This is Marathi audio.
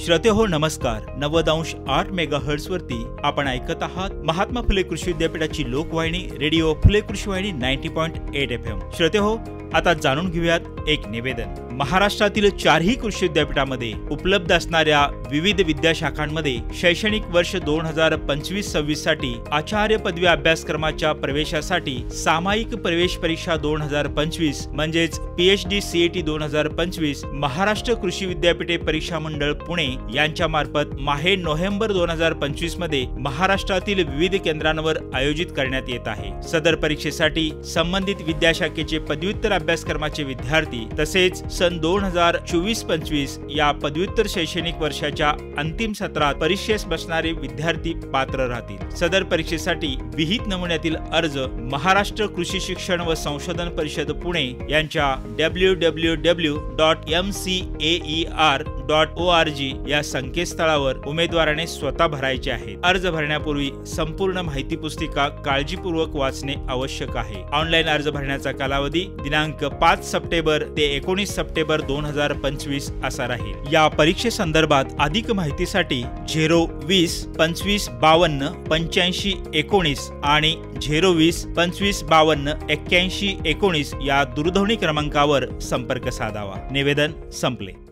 श्रोते हो नमस्कार. 90.8 मेगाहर्ट्झ वरती आपण ऐकत आहात महात्मा फुले कृषी विद्यापीठाची लोकवाहिनी रेडिओ फुले कृषी वाहिनी 90.8 FM. श्रोते हो, आता जाणून घेऊयात एक निवेदन. महाराष्ट्रातील चारही कृषी विद्यापीठामध्ये उपलब्ध असणाऱ्या विविध विद्याशाखांमध्ये शैक्षणिक वर्ष 2025-26 साठी आचार्य पदवी अभ्यासक्रमाच्या प्रवेशासाठी सामायिक प्रवेश परीक्षा 2025 म्हणजेच PhD CET 2025 महाराष्ट्र कृषी विद्यापीठे परीक्षा मंडळ पुणे यांच्या मार्फत माहे नोव्हेंबर 2025 मध्ये महाराष्ट्रातील विविध केंद्रांवर आयोजित करण्यात येत आहे. सदर परीक्षेसाठी संबंधित विद्याशाखेचे पदव्युत्तर अभ्यासक्रमाचे विद्यार्थी तसेच सन 2024-25 या पदव्युत्तर शैक्षणिक वर्षाच्या अंतिम सत्रात परीक्षेस बसणारे विद्यार्थी पात्र राहतील. सदर परीक्षेसाठी विहित नमुन्यातील अर्ज महाराष्ट्र कृषी शिक्षण व संशोधन परिषद पुणे यांच्या www.mcaer.org या संकेतस्थळावर उमेदवाराने स्वतः भरायचे आहेत. अर्ज भरण्यापूर्वी संपूर्ण माहिती पुस्तिका काळजीपूर्वक वाचणे आवश्यक आहे. ऑनलाईन अर्ज भरण्याचा कालावधी दिनांक 5 सप्टेंबर ते 19 सप्टेंबर 2025 असा राहील. या परीक्षेसंदर्भात अधिक माहितीसाठी 020 25 52 85 19 आणि 020 25 52 81 19 या दूरध्वनी क्रमांकावर संपर्क साधावा. निवेदन संपले.